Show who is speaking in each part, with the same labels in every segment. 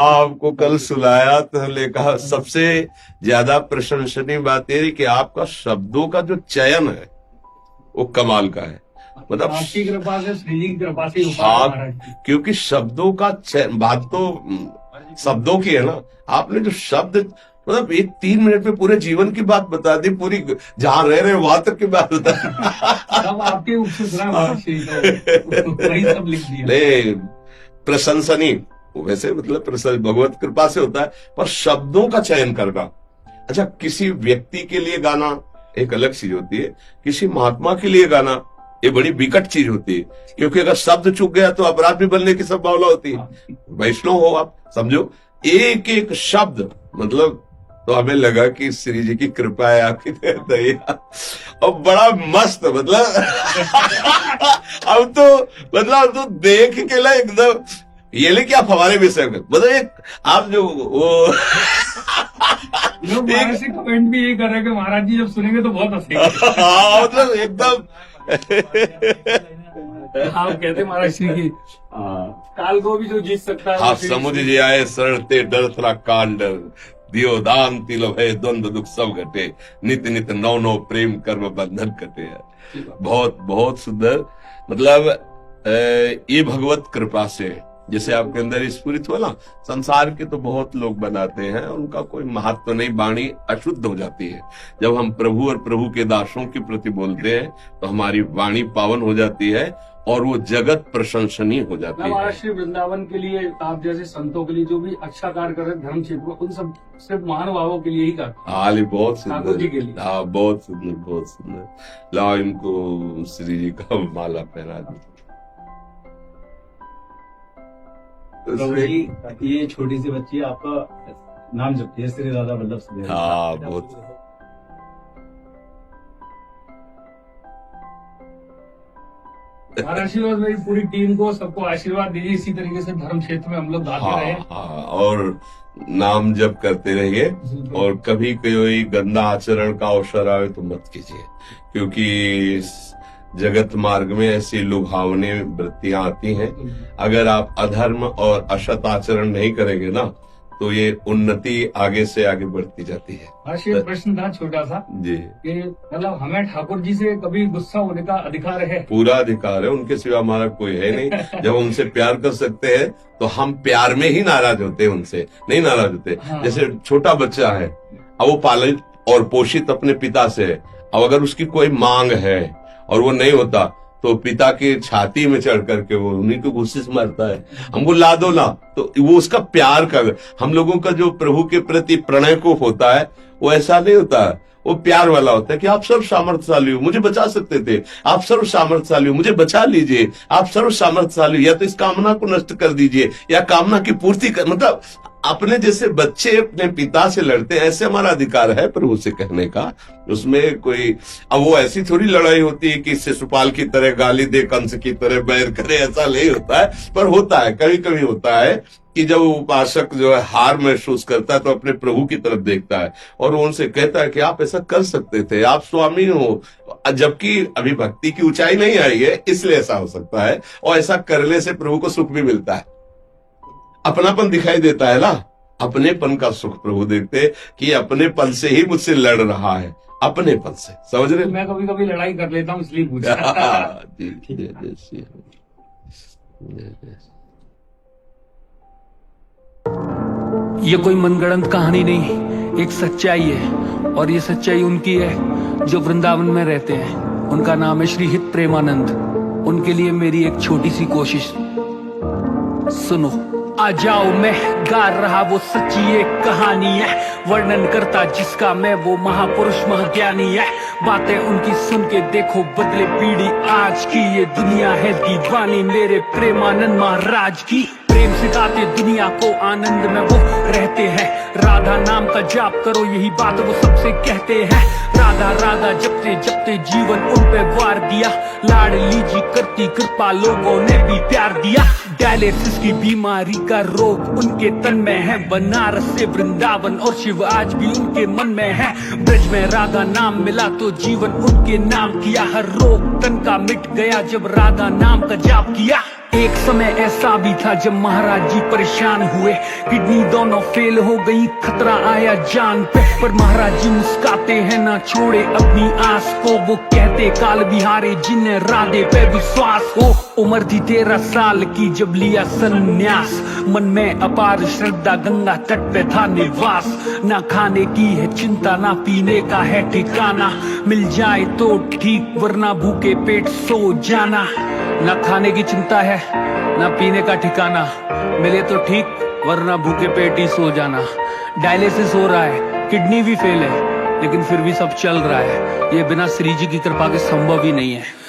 Speaker 1: आपको कल सुनाया तो हमने कहा सबसे ज्यादा प्रशंसनीय बात ये है कि आपका शब्दों का जो चयन है वो कमाल का है। मतलब
Speaker 2: आपकी कृपा से, श्री जी की कृपा से हुआ
Speaker 1: हाँ,
Speaker 2: महाराज जी।
Speaker 1: क्योंकि शब्दों का बात तो शब्दों की है ना। आपने जो शब्द मतलब एक 3 मिनट में पूरे जीवन की बात बता दी, पूरी जहां रह रहे वहां तक की बात बता दी।
Speaker 2: सब आपके ऊपर से सुना महाराज जी, तो वही सब लिख दिया।
Speaker 1: नहीं, प्रशंसनीय वैसे मतलब भगवत कृपा से होता है, पर शब्दों का चयन करना। अच्छा, किसी व्यक्ति के लिए गाना एक अलग चीज होती है, किसी महात्मा के लिए गाना ये बड़ी विकट चीज होती है, क्योंकि अगर शब्द चूक गया तो अपराध भी बनने की संभावना होती है। वैष्णव हो आप, समझो एक एक शब्द मतलब, तो हमें लगा कि श्री जी की कृपा है आपकी दया, और बड़ा मस्त मतलब अब तो देख के ना एकदम ये ले क्या फवारे भी सर मतलब एक आप जो वो
Speaker 2: लोग महाराज से कमेंट भी यही कर रहे हैं कि महाराज जी जब सुनेंगे तो बहुत हंसेंगे।
Speaker 1: हाँ, मतलब एकदम
Speaker 2: आप कहते महाराज श्री की काल को भी जो जीत सकता है।
Speaker 1: हाँ, समुद्र जी आए सरते डर थरा कांड दियो दान तिल भय द्वंद्व दुख सब घटे नित नित नौ नौ प्रेम कर्म बंधन कटे। बहुत बहुत सुंदर मतलब ये भगवत कृपा से जैसे आपके अंदर स्फुरित हुआ ना। संसार के तो बहुत लोग बनाते हैं, उनका कोई महत्व नहीं, वाणी अशुद्ध हो जाती है। जब हम प्रभु और प्रभु के दासों के प्रति बोलते हैं तो हमारी वाणी पावन हो जाती है और वो जगत प्रशंसनीय हो जाती है।
Speaker 2: महाराज श्री वृंदावन के लिए आप जैसे संतों के लिए जो भी अच्छा कार्य कर रहे हैं धर्म क्षेत्र में, उन सब सिर्फ महानुभावों के लिए ही करते हैं।
Speaker 1: हाल बहुत
Speaker 2: ठाकुर जी के
Speaker 1: सुंदर,
Speaker 2: लिए।
Speaker 1: हाँ बहुत सुंदर, बहुत सुंदर। लाओ इनको श्री जी का माला पहना दो।
Speaker 3: प्रभु जी, ये छोटी सी बच्ची आपका नाम जपती है, श्री राधा वल्लभ सुदेव।
Speaker 1: हाँ, बहुत
Speaker 2: महाराज आशीर्वाद मेरी पूरी टीम को सबको आशीर्वाद दीजिए, इसी तरीके से धर्म क्षेत्र में हम लोग गाते रहे।
Speaker 1: हाँ, और नाम जप करते रहिए, और कभी कोई गंदा आचरण का अवसर आए तो मत कीजिए, क्योंकि जगत मार्ग में ऐसी लुभावनी वृत्तियां आती हैं। अगर आप अधर्म और असत आचरण नहीं करेंगे ना तो ये उन्नति आगे से आगे बढ़ती जाती है।
Speaker 2: महाराज प्रश्न था छोटा सा
Speaker 1: जी,
Speaker 2: कि मतलब हमें ठाकुर जी से कभी गुस्सा होने का अधिकार है?
Speaker 1: पूरा अधिकार है, उनके सिवा हमारा कोई है नहीं। जब उनसे प्यार कर सकते हैं तो हम प्यार में ही नाराज होते हैं, उनसे नहीं नाराज होते।
Speaker 2: हाँ।
Speaker 1: जैसे छोटा बच्चा है, अब वो पालित और पोषित अपने पिता से है, अब अगर उसकी कोई मांग है और वो नहीं होता तो पिता की छाती में चढ़ करके वो उन्हीं को गुस्से से मारता है, हमको ला दो ना। तो वो उसका प्यार का, हम लोगों का जो प्रभु के प्रति प्रणय को होता है वो ऐसा नहीं होता है, वो प्यार वाला होता है कि आप सर्व सामर्थ्यशाली हो, मुझे बचा सकते थे, आप सर्व सामर्थ्यशाली हो, मुझे बचा लीजिए, आप सर्व सामर्थ्यशाली हो, या तो इस कामना को नष्ट कर दीजिए या कामना की पूर्ति कर। मतलब अपने जैसे बच्चे अपने पिता से लड़ते हैं, ऐसे हमारा अधिकार है प्रभु से कहने का। उसमें कोई अब वो ऐसी थोड़ी लड़ाई होती है कि शिशुपाल की तरह गाली दे, कंस की तरह बैर करे, ऐसा नहीं होता है। पर होता है, कभी कभी होता है कि जब उपासक जो है हार महसूस करता है तो अपने प्रभु की तरफ देखता है और वो उनसे कहता है कि आप ऐसा कर सकते थे, आप स्वामी हो, जबकि अभी भक्ति की ऊंचाई नहीं आई है, इसलिए ऐसा हो सकता है। और ऐसा करने से प्रभु को सुख भी मिलता है, अपनापन दिखाई देता है ना, अपनेपन का सुख प्रभु देखते कि अपनेपन से ही मुझसे लड़ रहा है, अपनेपन से, समझ रहे?
Speaker 2: मैं कभी कभी लड़ाई कर लेता हूँ इसलिए पूछा।
Speaker 1: जी, जय
Speaker 4: ये कोई मनगढ़ंत कहानी नहीं, एक सच्चाई है, और ये सच्चाई उनकी है जो वृंदावन में रहते हैं। उनका नाम है श्री हित प्रेमानंद। उनके लिए मेरी एक छोटी सी कोशिश सुनो। आ जाओ, मैं गा रहा वो सच्ची एक कहानी है, वर्णन करता जिसका मैं वो महापुरुष महाज्ञानी है। बातें उनकी सुन के देखो बदले पीढ़ी आज की, ये दुनिया है दीवानी मेरे प्रेमानंद महाराज की। प्रेम सिखाते दुनिया को आनंद में वो रहते हैं, राधा नाम का जाप करो यही बात वो सबसे कहते हैं। राधा राधा जपते जपते जीवन उन पे वार दिया, लाडली जी करती कृपा लोगों ने भी प्यार दिया। डायलिसिस की बीमारी का रोग उनके तन में है, बनारस से वृंदावन और शिव आज भी उनके मन में है। ब्रज में राधा नाम मिला तो जीवन उनके नाम किया, हर रोग तन का मिट गया जब राधा नाम का जाप किया। एक समय ऐसा भी था जब महाराज जी परेशान हुए, किडनी दोनों फेल हो गई, खतरा आया जान पे। पर महाराज जी मुस्काते हैं, ना छोड़े अपनी आस को। वो कहते काल बिहारे जिन्हें राधे पे विश्वास हो। उम्र थी 13 साल की जब लिया संन्यास, मन में अपार श्रद्धा, गंगा तट पे था निवास। ना खाने की है चिंता, ना पीने का है ठिकाना, मिल जाए तो ठीक वरना भूखे पेट सो जाना। ना खाने की चिंता है, ना पीने का ठिकाना, मिले तो ठीक वरना भूखे पेट ही सो जाना। डायलिसिस हो रहा है, किडनी भी फेल है, लेकिन फिर भी सब चल रहा है। ये बिना श्री जी की कृपा के संभव ही नहीं है।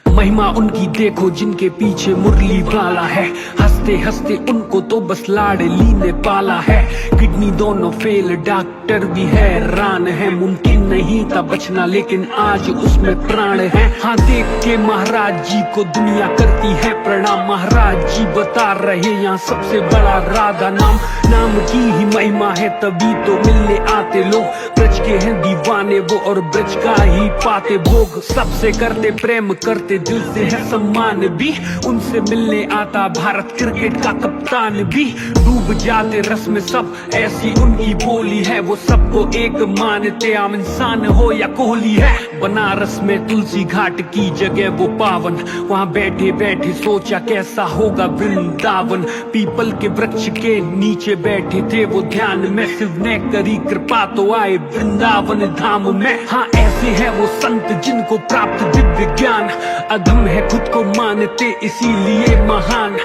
Speaker 4: महिमा उनकी देखो जिनके पीछे मुरली वाला है, हंसते हंसते उनको तो बस लाडली ने पाला है। किडनी दोनों फेल, डॉक्टर भी हैरान है, मुमकिन नहीं था बचना लेकिन आज उसमें प्राण है। हाँ देख के महाराज जी को दुनिया करती है प्रणाम। महाराज जी बता रहे यहाँ सबसे बड़ा राधा नाम, नाम की ही महिमा है तभी तो मिलने आते लोग। ब्रज के हैं दीवाने वो और ब्रज का ही पाते भोग, सबसे करते प्रेम, करते दिल से है सम्मान भी। उनसे मिलने आता भारत क्रिकेट का कप्तान भी, डूब जाते रस में सब, ऐसी उनकी बोली है। वो सबको एक मानते, आम इंसान हो या कोहली है। बनारस में तुलसी घाट की जगह वो पावन, वहाँ बैठे बैठे सोचा कैसा होगा वृंदावन। पीपल के वृक्ष के नीचे बैठे थे वो ध्यान में, शिव ने करी कृपा तो आए वृंदावन धाम में। हाँ ऐसे है वो संत जिनको प्राप्त दिव्य ज्ञान, अधम है खुद को मानते इसीलिए महान।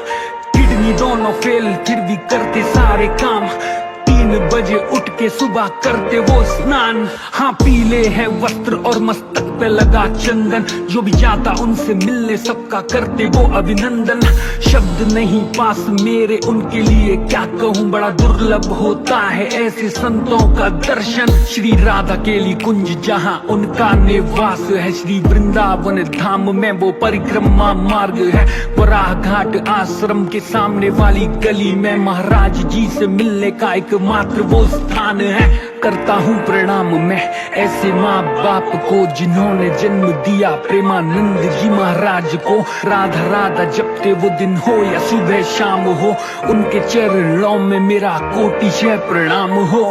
Speaker 4: किडनी दोनों फेल फिर भी करते सारे काम, 3 बजे उठ के सुबह करते वो स्नान। हाँ पीले हैं वस्त्र और मस्तक पे लगा चंदन, जो भी जाता उनसे मिलने सबका करते वो अभिनंदन। शब्द नहीं पास मेरे उनके लिए क्या कहूँ, बड़ा दुर्लभ होता है ऐसे संतों का दर्शन। श्री राधा केली कुंज जहाँ उनका निवास है, श्री वृंदावन धाम में वो परिक्रमा मार्ग है। वराह घाट आश्रम के सामने वाली गली में महाराज जी से मिलने का एकमात्र वो स्थान है। करता हूँ प्रणाम मैं ऐसे माँ बाप को जिन्होंने जन्म दिया प्रेमानंद जी महाराज को। राधा राधा जपते वो दिन हो या सुबह शाम हो, उनके चरणों में मेरा कोटि प्रणाम हो।